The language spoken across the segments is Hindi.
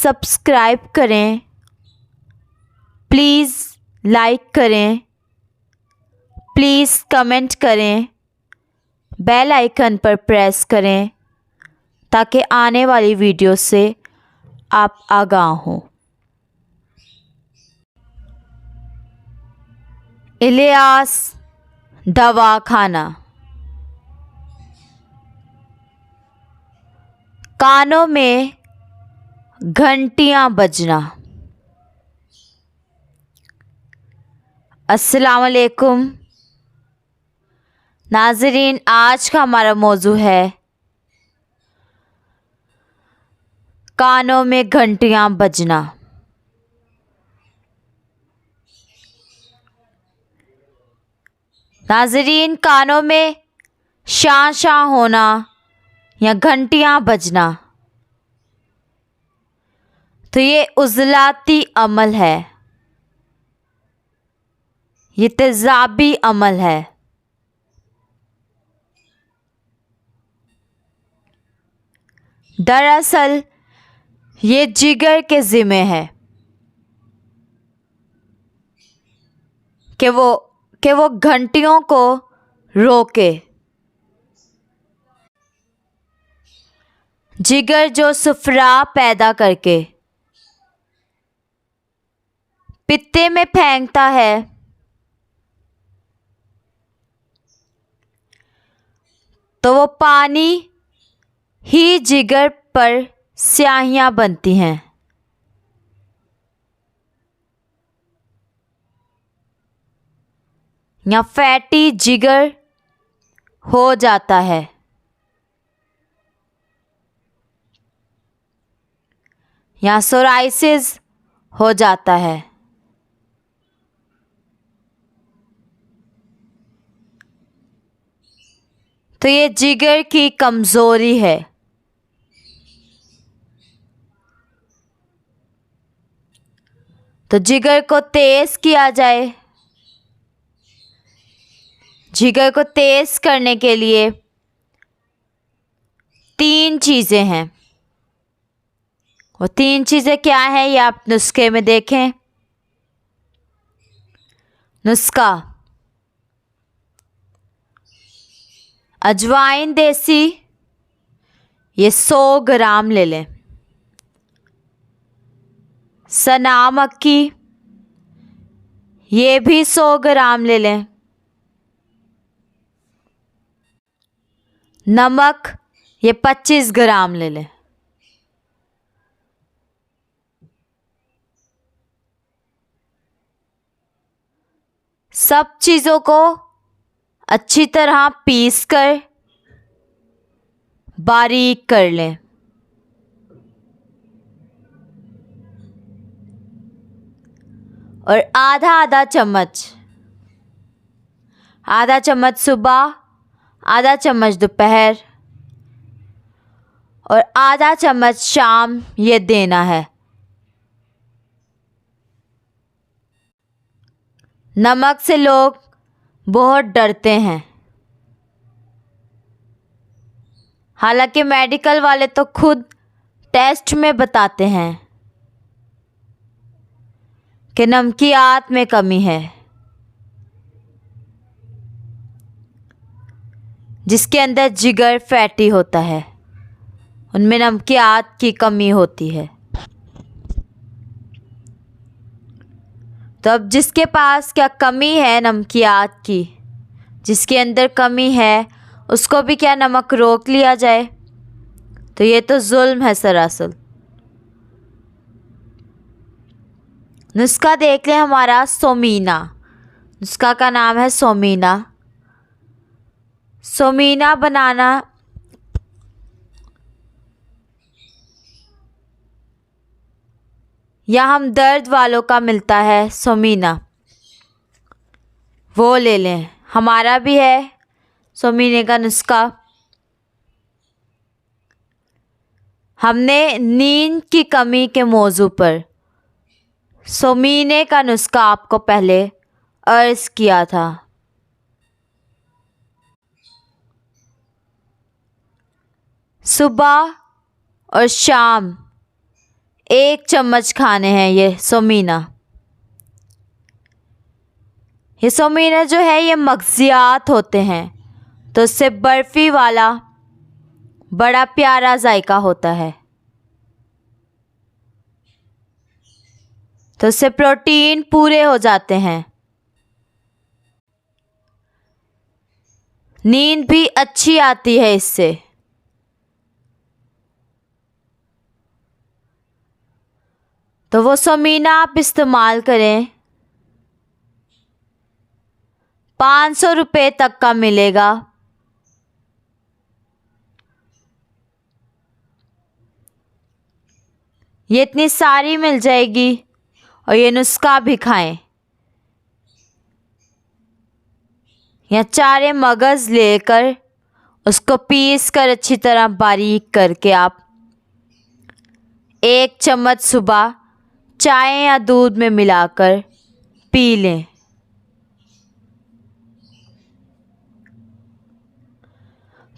सब्सक्राइब करें, प्लीज़ लाइक करें, प्लीज़ कमेंट करें, बेल आइकन पर प्रेस करें ताकि आने वाली वीडियो से आप आगाह हों। इलियास दवाखाना। कानों में घंटियां बजना। अस्सलाम वालेकुम नाज़रीन, आज का हमारा मौजू है कानों में घंटियां बजना। नाज़रीन, कानों में शां शां होना या घंटियां बजना तो ये उज़लाती अमल है, ये तेज़ाबी अमल है। दरअसल ये जिगर के ज़िम्मे है कि वो घंटियों को रोके। जिगर जो सुफरा पैदा करके पित्ते में फेंकता है, तो वो पानी ही जिगर पर स्याहियां बनती हैं। या फैटी जिगर हो जाता है। या सोराइसिस हो जाता है। तो ये जिगर की कमज़ोरी है। तो जिगर को तेज़ किया जाए। जिगर को तेज़ करने के लिए 3 चीज़ें हैं। वो 3 चीज़ें क्या हैं ये आप नुस्खे में देखें। नुस्खा: अजवाइन देसी ये 100 ग्राम ले लें। सना मक्की ये भी 100 ग्राम ले लें। नमक ये 25 ग्राम ले लें। सब चीज़ों को अच्छी तरह पीस कर बारीक कर लें। और आधा चम्मच सुबह, आधा चम्मच दोपहर और आधा चम्मच शाम ये देना है। नमक से लोग बहुत डरते हैं, हालांकि मेडिकल वाले तो खुद टेस्ट में बताते हैं कि नमकियात में कमी है। जिसके अंदर जिगर फैटी होता है उनमें नमकियात की कमी होती है। तो अब जिसके पास क्या कमी है नमकियात की, जिसके अंदर कमी है उसको भी क्या नमक रोक लिया जाए? तो ये तो जुल्म है सरासर। नुस्खा देख लें हमारा सोमीना। नुस्खा का नाम है सोमीना। सोमीना बनाना या हम दर्द वालों का मिलता है सोमीना, वो ले लें। हमारा भी है सोमीने का नुस्खा। हमने नींद की कमी के मौजू पर सोमीने का नुस्खा आपको पहले अर्ज़ किया था। सुबह और शाम 1 चम्मच खाने हैं ये सोमीना। ये सोमीना जो है ये मगजियात होते हैं, तो इससे बर्फ़ी वाला बड़ा प्यारा जायका होता है, तो इससे प्रोटीन पूरे हो जाते हैं। नींद भी अच्छी आती है इससे। तो वो सोमीना आप इस्तेमाल करें। 500 रुपये तक का मिलेगा। ये इतनी सारी मिल जाएगी और ये नुस्खा भी खाएं। या 4 मगज़ लेकर उसको पीस कर अच्छी तरह बारीक करके आप 1 चम्मच सुबह चाय या दूध में मिलाकर पी लें।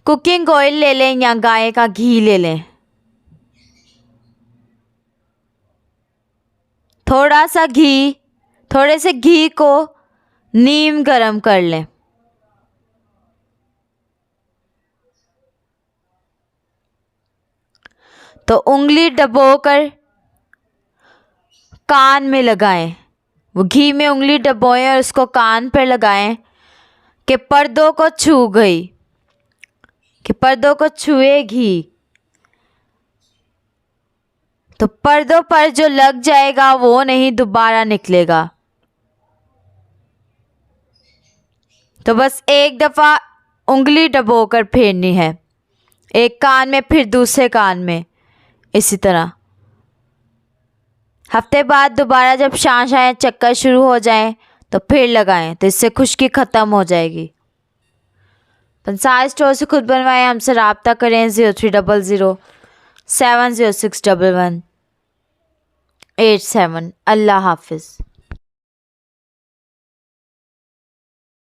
कुकिंग ऑयल ले लें या गाय का घी ले लें। थोड़े से घी को नीम गरम कर लें। तो उंगली डुबोकर कान में लगाएं। वो घी में उंगली डुबोएं और उसको कान पर लगाएं कि पर्दों को छू गई, कि पर्दों को छुए घी। तो पर्दों पर जो लग जाएगा वो नहीं दोबारा निकलेगा। तो बस एक दफ़ा उंगली डुबोकर फेरनी है, एक कान में फिर दूसरे कान में, इसी तरह। हफ्ते बाद दोबारा जब सांस आए, चक्कर शुरू हो जाएं तो फिर लगाएं, तो इससे खुश्की ख़त्म हो जाएगी। पंसार स्टोर से खुद बनवाएं। हमसे रब्ता करें 0300 706 11 87। अल्लाह हाफिज़।